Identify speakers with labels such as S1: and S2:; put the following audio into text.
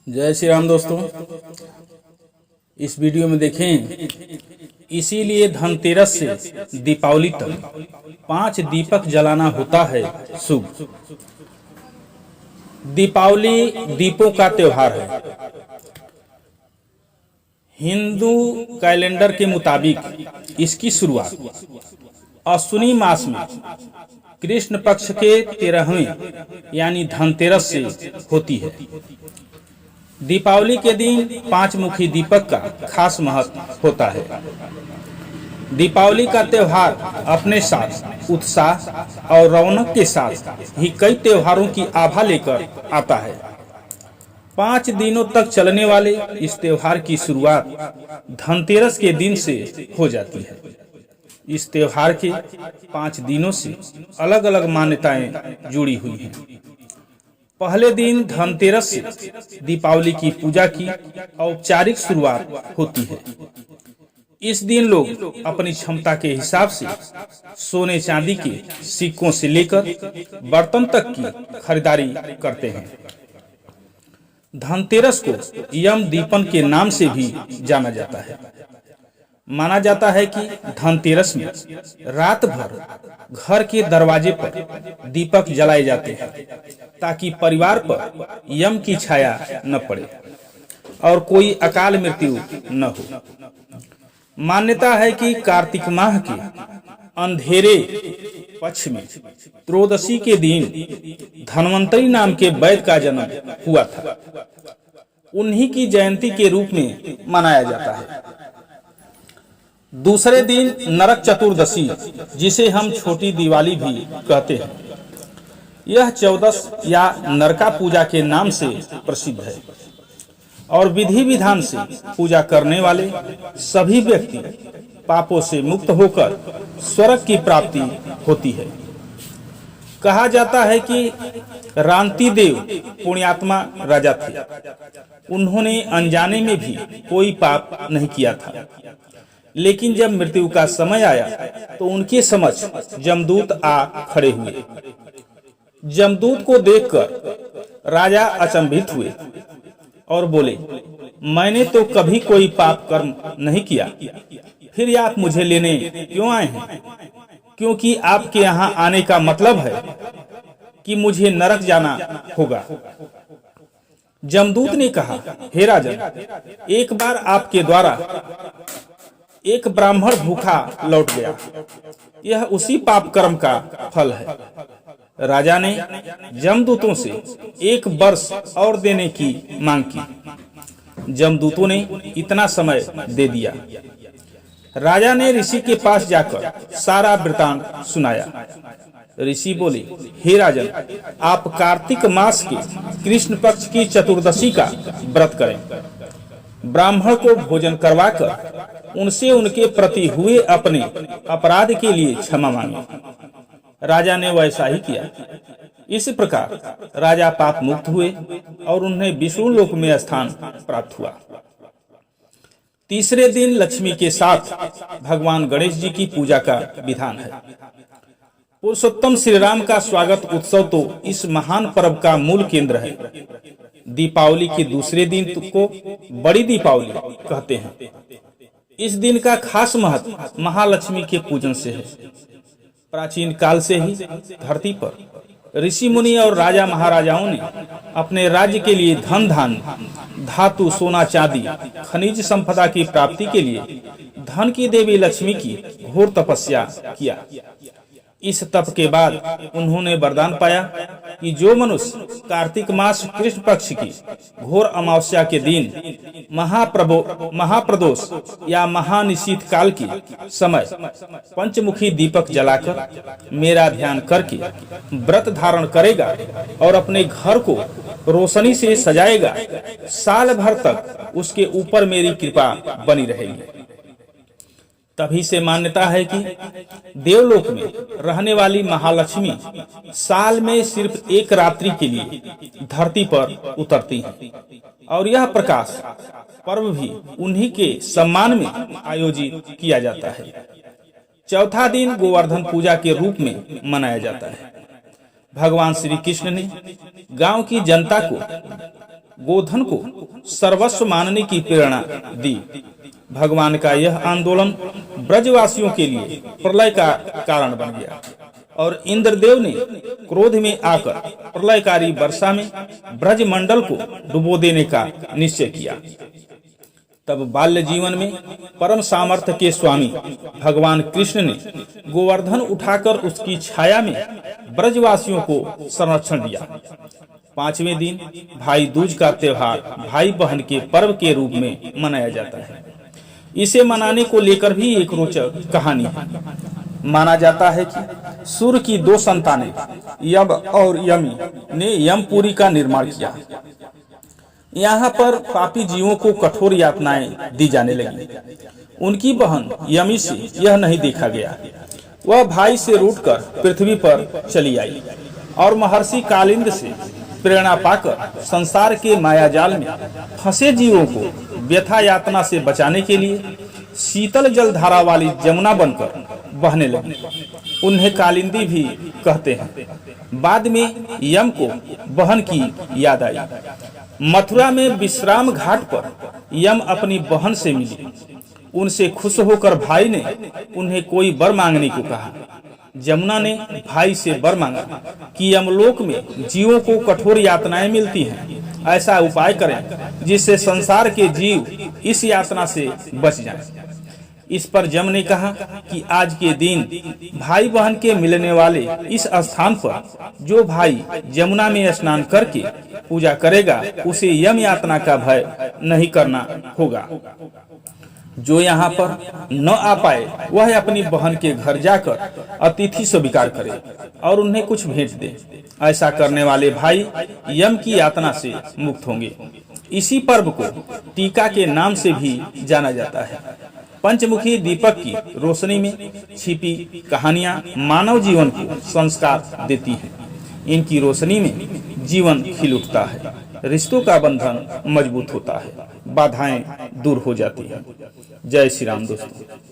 S1: जय श्री राम दोस्तों। इस वीडियो में देखें, इसीलिए धनतेरस से दीपावली तक 5 दीपक जलाना होता है शुभ। दीपावली दीपों का त्योहार है। हिंदू कैलेंडर के मुताबिक इसकी शुरुआत अश्विनी मास में कृष्ण पक्ष के 13वें यानी धनतेरस से होती है। दीपावली के दिन 5 मुखी दीपक का खास महत्व होता है। दीपावली का त्योहार अपने साथ उत्साह और रौनक के साथ ही कई त्योहारों की आभा लेकर आता है। 5 दिनों तक चलने वाले इस त्योहार की शुरुआत धनतेरस के दिन से हो जाती है। इस त्योहार के 5 दिनों से अलग अलग मान्यताएं जुड़ी हुई हैं। पहले दिन धनतेरस से दीपावली की पूजा की औपचारिक शुरुआत होती है। इस दिन लोग अपनी क्षमता के हिसाब से सोने चांदी के सिक्कों से लेकर बर्तन तक की खरीदारी करते हैं। धनतेरस को यम दीपन के नाम से भी जाना जाता है। माना जाता है कि धनतेरस में रात भर घर के दरवाजे पर दीपक जलाए जाते हैं ताकि परिवार पर यम की छाया न पड़े और कोई अकाल मृत्यु न हो। मान्यता है कि कार्तिक माह के अंधेरे पक्ष में त्रयोदशी के दिन धन्वंतरी नाम के वैद्य का जन्म हुआ था। उन्हीं की जयंती के रूप में मनाया जाता है। दूसरे दिन नरक चतुर्दशी, जिसे हम छोटी दिवाली भी कहते हैं, यह 14 या नरका पूजा के नाम से प्रसिद्ध है और विधि विधान से पूजा करने वाले सभी व्यक्ति पापों से मुक्त होकर स्वर्ग की प्राप्ति होती है। कहा जाता है कि रांति देव पुण्यात्मा राजा थे। उन्होंने अनजाने में भी कोई पाप नहीं किया था, लेकिन जब मृत्यु का समय आया तो उनके समक्ष जमदूत आ खड़े हुए। जमदूत को देखकर राजा अचंभित हुए और बोले, मैंने तो कभी कोई पाप कर्म नहीं किया, फिर आप मुझे लेने क्यों आए हैं? क्योंकि आपके यहाँ आने का मतलब है कि मुझे नरक जाना होगा। जमदूत ने कहा, हे राजन, एक बार आपके द्वारा एक ब्राह्मण भूखा लौट गया, यह उसी पाप कर्म का फल है। राजा ने जमदूतों से 1 वर्ष और देने की मांग की। जमदूतों ने इतना समय दे दिया। राजा ने ऋषि के पास जाकर सारा वृतांत सुनाया। ऋषि बोले, हे राजन, आप कार्तिक मास के कृष्ण पक्ष की चतुर्दशी का व्रत करें। ब्राह्मण को भोजन करवाकर उनसे उनके प्रति हुए अपने अपराध के लिए क्षमा मांगे। राजा ने वैसा ही किया। इस प्रकार राजा पाप मुक्त हुए और उन्हें विष्णु लोक में स्थान प्राप्त हुआ। तीसरे दिन लक्ष्मी के साथ भगवान गणेश जी की पूजा का विधान है। पुरुषोत्तम श्री राम का स्वागत उत्सव तो इस महान पर्व का मूल केंद्र है। दीपावली के दूसरे दिन को बड़ी दीपावली कहते हैं। इस दिन का खास महत्व महालक्ष्मी के पूजन से है। प्राचीन काल से ही धरती पर ऋषि मुनि और राजा महाराजाओं ने अपने राज्य के लिए धन धान्य, धातु, सोना चांदी, खनिज संपदा की प्राप्ति के लिए धन की देवी लक्ष्मी की घोर तपस्या किया। इस तप के बाद उन्होंने वरदान पाया कि जो मनुष्य कार्तिक मास कृष्ण पक्ष की घोर अमावस्या के दिन महाप्रदोष या महानिशीत काल के समय पंचमुखी दीपक जलाकर मेरा ध्यान करके व्रत धारण करेगा और अपने घर को रोशनी से सजाएगा, साल भर तक उसके ऊपर मेरी कृपा बनी रहेगी। तभी से मान्यता है कि देवलोक में रहने वाली महालक्ष्मी साल में सिर्फ 1 रात्रि के लिए धरती पर उतरती हैं और यह प्रकाश पर्व भी उन्हीं के सम्मान में आयोजित किया जाता है। चौथा दिन गोवर्धन पूजा के रूप में मनाया जाता है। भगवान श्री कृष्ण ने गांव की जनता को गोधन को सर्वस्व मानने की प्रेरणा दी। भगवान का यह आंदोलन ब्रजवासियों के लिए प्रलय का कारण बन गया और इंद्रदेव ने क्रोध में आकर प्रलयकारी वर्षा में ब्रजमंडल को डुबो देने का निश्चय किया। तब बाल्य जीवन में परम सामर्थ्य के स्वामी भगवान कृष्ण ने गोवर्धन उठाकर उसकी छाया में ब्रजवासियों को संरक्षण दिया। 5वें दिन भाई दूज का त्योहार भाई बहन के पर्व के रूप में मनाया जाता है। इसे मनाने को लेकर भी एक रोचक कहानी है। माना जाता है कि सूर्य की 2 संतानें यम और यमी ने यमपुरी का निर्माण किया। यहाँ पर पापी जीवों को कठोर यातनाएं दी जाने लगी। उनकी बहन यमी से यह नहीं देखा गया। वह भाई से रूठकर पृथ्वी पर चली आई और महर्षि कालिंद से प्रेरणा पाकर संसार के मायाजाल में फंसे जीवों को व्यथा यातना से बचाने के लिए शीतल जल धारा वाली जमुना बनकर बहने लगी। उन्हें कालिंदी भी कहते हैं। बाद में यम को बहन की याद आई। मथुरा में विश्राम घाट पर यम अपनी बहन से मिली। उनसे खुश होकर भाई ने उन्हें कोई वर मांगने को कहा। जमुना ने भाई से वर मांगा कि यमलोक में जीवों को कठोर यातनाएं मिलती हैं। ऐसा उपाय करें जिससे संसार के जीव इस यातना से बच जाएं। इस पर यम ने कहा कि आज के दिन भाई बहन के मिलने वाले इस स्थान पर जो भाई यमुना में स्नान करके पूजा करेगा उसे यम यातना का भय नहीं करना होगा। जो यहाँ पर न आ पाए वह अपनी बहन के घर जाकर अतिथि स्वीकार करे और उन्हें कुछ भेंट दे। ऐसा करने वाले भाई यम की यातना से मुक्त होंगे। इसी पर्व को टीका के नाम से भी जाना जाता है। पंचमुखी दीपक की रोशनी में छिपी कहानियां मानव जीवन को संस्कार देती हैं। इनकी रोशनी में जीवन खिल उठता है, रिश्तों का बंधन मजबूत होता है, बाधाएं दूर हो जाती हैं। जय श्री राम दोस्तों।